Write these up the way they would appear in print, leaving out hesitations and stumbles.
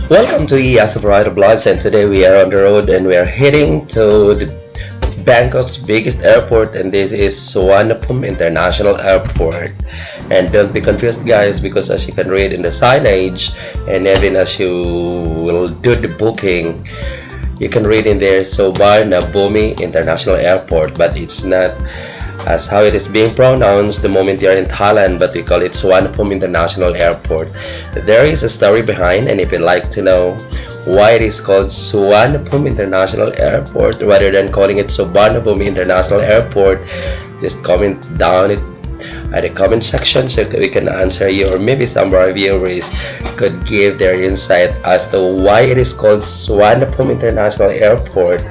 Welcome to ES Variety Blogs, and today we are on the road and we are heading to Bangkok's biggest airport, and this is Suvarnabhumi International Airport. And don't be confused, guys, because as you can read in the signage, and even as you will do the booking, you can read in there Suvarnabhumi International Airport, but it's not as how it is being pronounced the moment you're in Thailand, but we call it Suvarnabhumi International Airport. There is a story behind, and if you'd like to know why it is called Suvarnabhumi International Airport rather than calling it Suvarnabhumi International Airport, just comment down it at the comment section so we can answer you, or maybe some of our viewers could give their insight as to why it is called Suvarnabhumi International Airport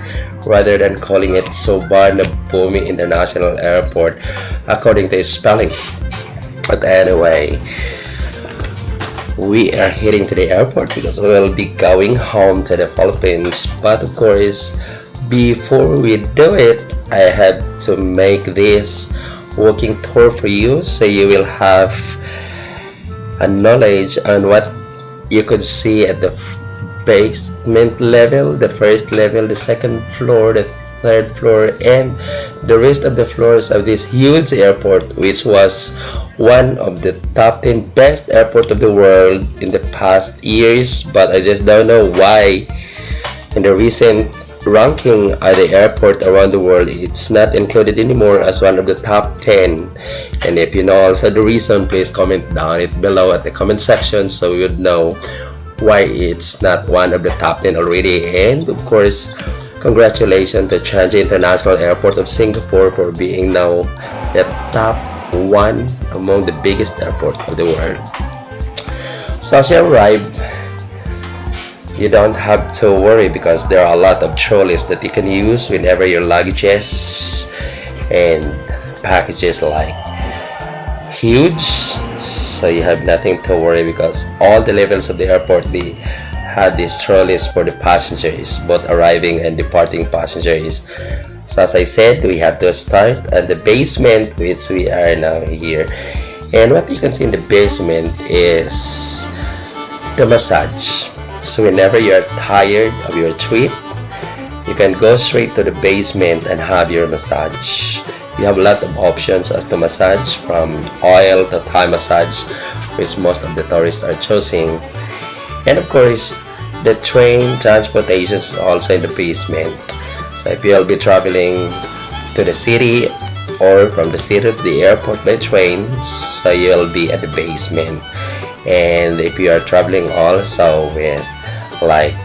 rather than calling it Suvarnabhumi International Airport according to its spelling. But anyway, we are heading to the airport because we will be going home to the Philippines. But of course, before we do it, I have to make this walking tour for you so you will have a knowledge on what you could see at the basement level, the first level, the second floor, the third floor, and the rest of the floors of this huge airport, which was one of the top 10 best airport of the world in the past years. But I just don't know why in the recent ranking of the airport around the world it's not included anymore as one of the top 10. And if you know also the reason, please comment down it below at the comment section so we would know why it's not one of the top 10 already. And of course, congratulations to Changi International Airport of Singapore for being now the top one among the biggest airport of the world. So as you arrive, you don't have to worry because there are a lot of trolleys that you can use whenever your luggages and packages like huge, so you have nothing to worry because all the levels of the airport they have these trolleys for the passengers, both arriving and departing passengers. So as I said, we have to start at the basement, which we are now here, and what you can see in the basement is the massage. So whenever you are tired of your trip, you can go straight to the basement and have your massage. You have a lot of options as to massage, from oil to Thai massage, which most of the tourists are choosing. And of course, the train transportation is also in the basement. So if you'll be traveling to the city or from the city to the airport by train, so you'll be at the basement. And if you are traveling also with like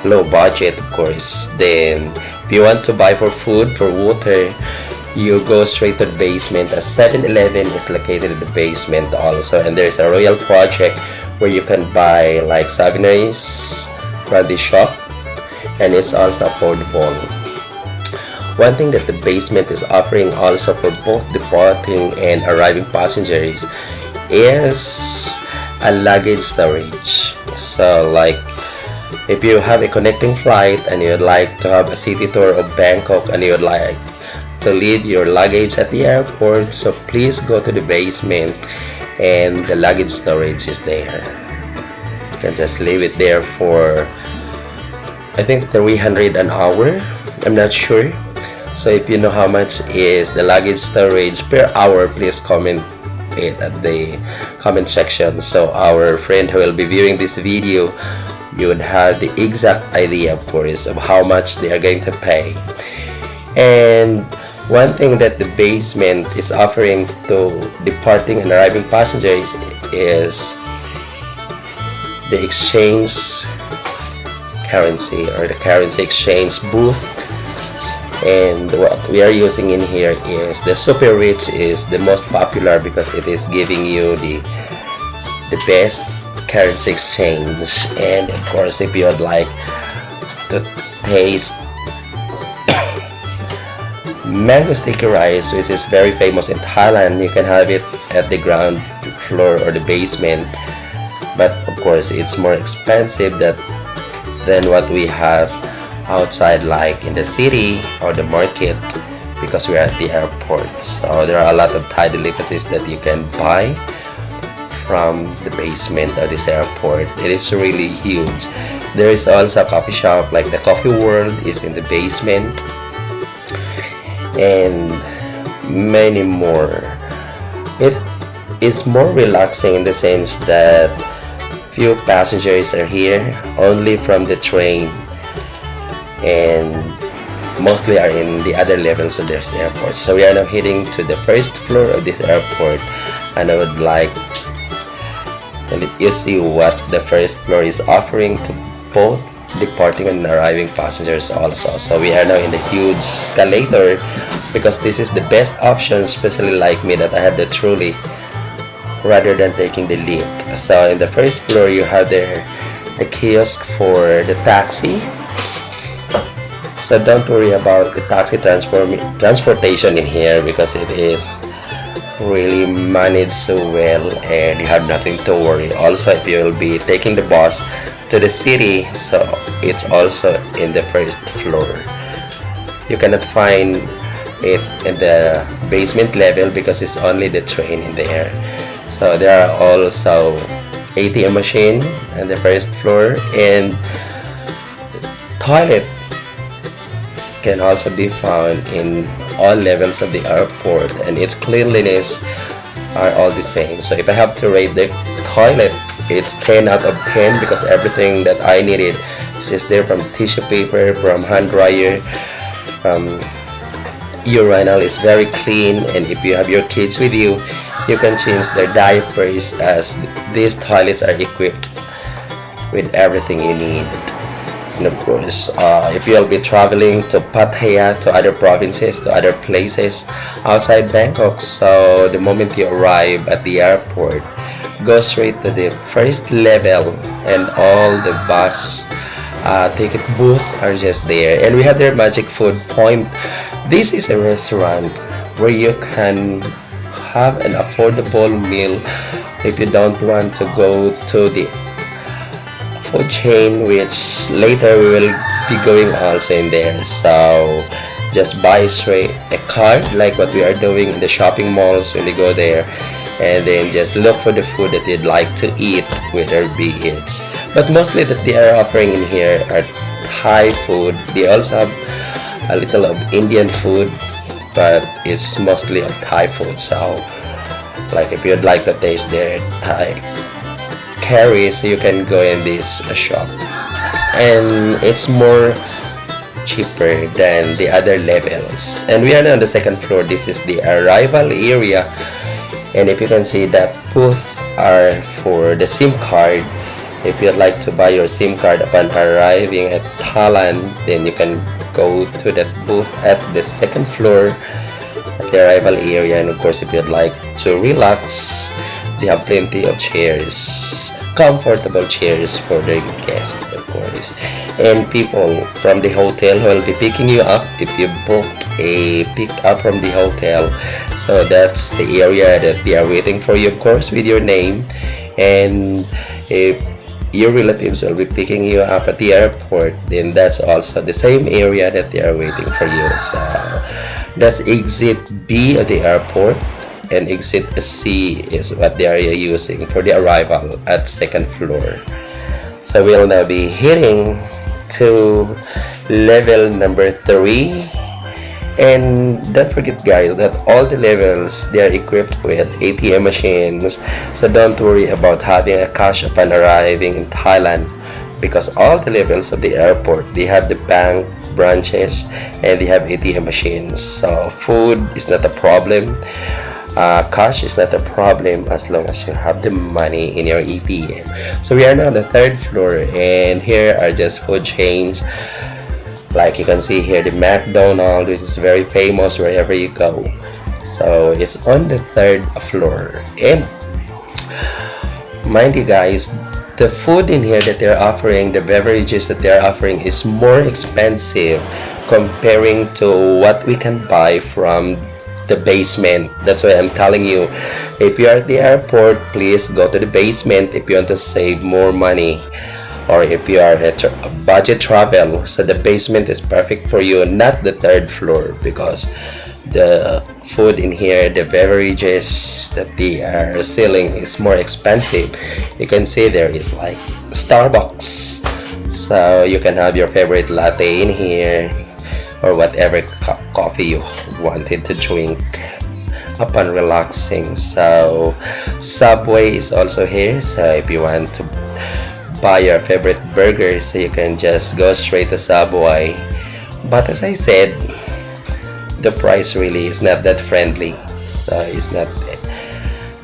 low budget, of course, then if you want to buy for food, for water, you go straight to the basement. A 7-Eleven is located in the basement also, and there's a Royal Project where you can buy like souvenirs from the shop, and it's also affordable. One thing that the basement is offering also for both departing and arriving passengers is a luggage storage. So like if you have a connecting flight and you'd like to have a city tour of Bangkok and you'd like to leave your luggage at the airport, so please go to the basement and the luggage storage is there. You can just leave it there for I think 300 an hour, I'm not sure. So if you know how much is the luggage storage per hour, please comment it at the comment section so our friend who will be viewing this video, you would have the exact idea, of course, of how much they are going to pay. And one thing that the basement is offering to departing and arriving passengers is the exchange currency, or the currency exchange booth. And what we are using in here is the Super Rich is the most popular because it is giving you the best currency exchange. And of course, if you would like to taste mango sticky rice, which is very famous in Thailand, you can have it at the ground floor or the basement, but of course it's more expensive than what we have outside, like in the city or the market, because we are at the airport. So there are a lot of Thai delicacies that you can buy from the basement of this airport. It is really huge. There is also a coffee shop like the Coffee World is in the basement, and many more. It is more relaxing in the sense that few passengers are here only from the train, and mostly are in the other levels of this airport. So we are now heading to the first floor of this airport, and I would like to let you see what the first floor is offering to both departing and arriving passengers also. So we are now in the huge escalator because this is the best option, especially like me that I have the trolley rather than taking the lift. So in the first floor you have there the kiosk for the taxi. So don't worry about the taxi transportation in here because it is really managed so well and you have nothing to worry. Also, if you will be taking the bus to the city, so it's also in the first floor. You cannot find it in the basement level because it's only the train in there. So there are also ATM machine on the first floor, and toilet can also be found in all levels of the airport, and its cleanliness are all the same. So if I have to rate the toilet, it's 10 out of 10 because everything that I needed is just there, from tissue paper, from hand dryer, urinal is very clean, and if you have your kids with you, you can change their diapers as these toilets are equipped with everything you need. And of course, if you'll be traveling to Pattaya, to other provinces, to other places outside Bangkok, so the moment you arrive at the airport, go straight to the first level, and all the bus ticket booths are just there. And we have their magic food point. This is a restaurant where you can have an affordable meal if you don't want to go to the food chain, which later we will be going also in there. So just buy straight a card like what we are doing in the shopping malls when you go there, and then just look for the food that you'd like to eat, whether it be it. But mostly that they are offering in here are Thai food. They also have a little of Indian food, but it's mostly of Thai food. So like if you'd like to taste their Thai curry, so you can go in this shop, and it's more cheaper than the other levels. And we are now on the second floor. This is the arrival area, and if you can see that booth are for the SIM card. If you'd like to buy your SIM card upon arriving at Thailand, then you can go to that booth at the second floor at the arrival area. And of course, if you'd like to relax, they have plenty of chairs, comfortable chairs for the guests, of course. And people from the hotel who will be picking you up if you booked a pick up from the hotel. So that's the area that they are waiting for you, of course, with your name. And if your relatives will be picking you up at the airport, then that's also the same area that they are waiting for you. So that's exit B of the airport, and exit C is what they are using for the arrival at second floor. So we'll now be heading to level number 3. And don't forget guys that all the levels they are equipped with ATM machines, so don't worry about having a cash upon arriving in Thailand, because all the levels of the airport they have the bank branches and they have ATM machines. So food is not a problem, cash is not a problem as long as you have the money in your ATM. So we are now on the third floor, and here are just food chains. Like you can see here, the McDonald's, which is very famous wherever you go. So it's on the third floor. And mind you guys, the food in here that they're offering, the beverages that they're offering is more expensive comparing to what we can buy from the basement. That's why I'm telling you, if you are at the airport, please go to the basement if you want to save more money, or if you are a budget travel. So the basement is perfect for you, not the third floor, because the food in here, the beverages that they are selling is more expensive. You can see there is like Starbucks, so you can have your favorite latte in here or whatever coffee you wanted to drink upon relaxing. So Subway is also here, so if you want to buy your favorite burger, so you can just go straight to Subway. But as I said, the price really is not that friendly, so it's not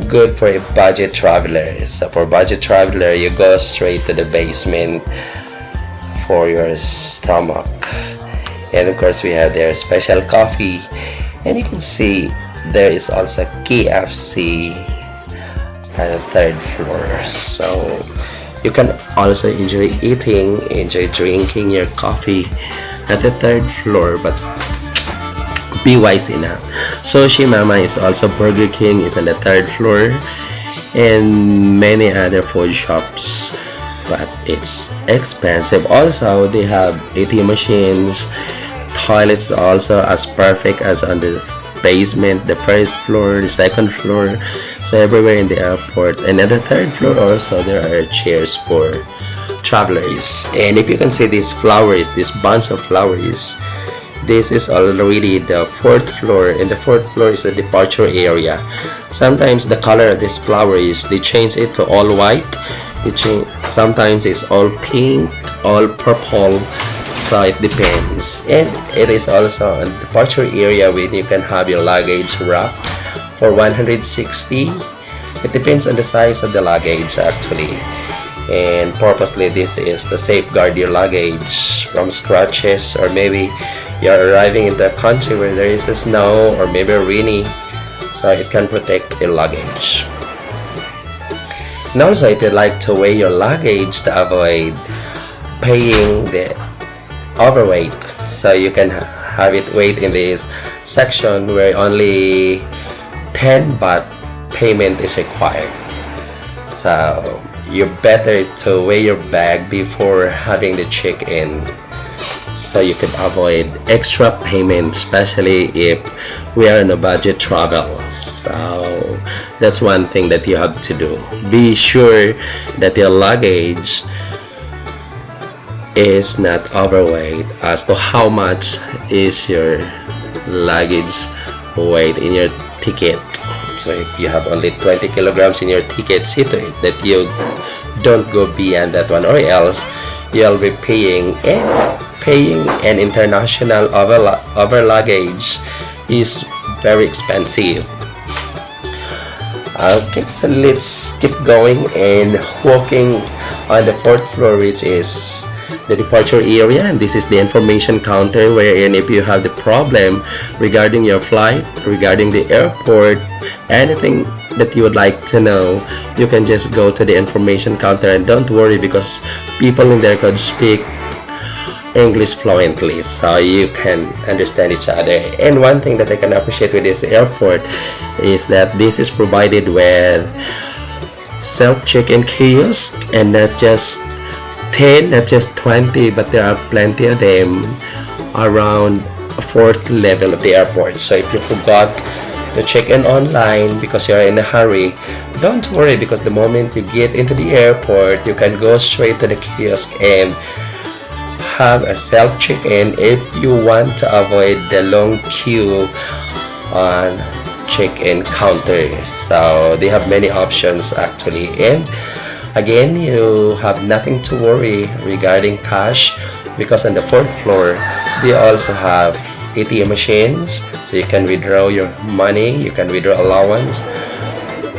good for a budget traveler. So for budget traveler, you go straight to the basement for your stomach. And of course we have their special coffee, and you can see there is also KFC at the third floor, so you can also enjoy eating, enjoy drinking your coffee at the third floor. But be wise enough. Sushi Mama is also Burger King is on the third floor, and many other food shops, but it's expensive. Also they have ATM machines, toilets also as perfect as on the basement, the first floor, the second floor, so everywhere in the airport. And at the third floor also there are chairs for travelers. And if you can see these flowers, this bunch of flowers, this is already the fourth floor, and the fourth floor is the departure area. Sometimes the color of this flower is they change it to all white, sometimes it's all pink, all purple, so it depends. And it is also a departure area where you can have your luggage wrapped for 160. It depends on the size of the luggage actually, and purposely this is to safeguard your luggage from scratches, or maybe you're arriving in the country where there is a snow or maybe rainy, so it can protect your luggage. And also if you'd like to weigh your luggage to avoid paying the overweight, so you can have it weighed in this section where only 10 baht payment is required. So you better to weigh your bag before having the check-in, so you can avoid extra payment, especially if we are in a budget travel. So that's one thing that you have to do. Be sure that your luggage is not overweight as to how much is your luggage weight in your ticket. So if you have only 20 kilograms in your ticket, see to it that you don't go beyond that one, or else you'll be paying an international over luggage is very expensive. Okay, so let's keep going and walking on the fourth floor, which is the departure area, and this is the information counter, wherein if you have the problem regarding your flight, regarding the airport, anything that you would like to know, you can just go to the information counter, and don't worry because people in there could speak English fluently, so you can understand each other. And one thing that I can appreciate with this airport is that this is provided with self check-in kiosk, and not just 10, not just 20, but there are plenty of them around a fourth level of the airport. So if you forgot to check in online because you're in a hurry, don't worry, because the moment you get into the airport, you can go straight to the kiosk and have a self check-in if you want to avoid the long queue on check-in counters. So they have many options actually, and again, you have nothing to worry regarding cash, because on the fourth floor they also have ATM machines, so you can withdraw your money, you can withdraw allowance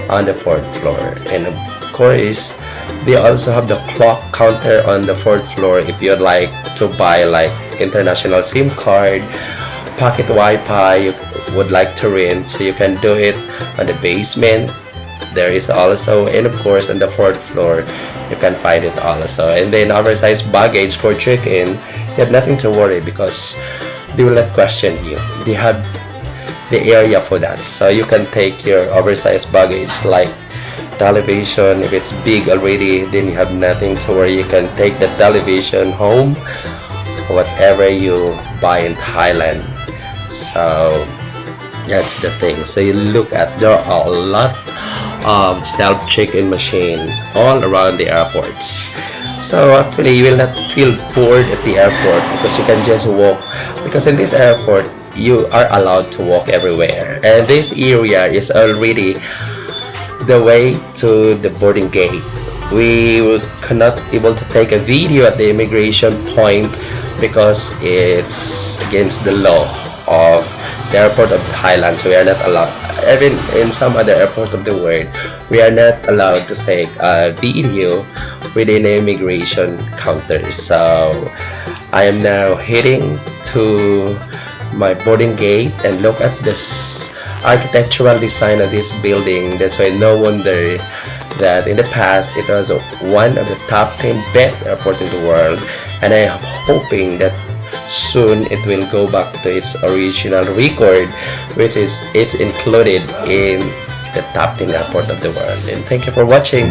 on the fourth floor. And of course they also have the clock counter on the fourth floor if you'd like to buy like international SIM card, pocket Wi-Fi you would like to rent, so you can do it on the basement. There is also, and of course on the fourth floor you can find it also. And then oversized baggage for check-in, you have nothing to worry because they will not question you. They have the area for that, so you can take your oversized baggage like television. If it's big already, then you have nothing to worry. You can take the television home, whatever you buy in Thailand. So That's the thing. So you look at, there are a lot of self check-in machine all around the airports. So actually you will not feel bored at the airport because you can just walk, because in this airport you are allowed to walk everywhere, and this area is already the way to the boarding gate. We cannot able to take a video at the immigration point because it's against the law of the airport of Thailand. So we are not allowed, even in some other airport of the world, we are not allowed to take a video within the immigration counter. So I am now heading to my boarding gate and look at this architectural design of this building. That's why no wonder that in the past it was one of the top 10 best airport in the world, and I am hoping that soon it will go back to its original record, which is it's included in the top 10 airport of the world. And thank you for watching.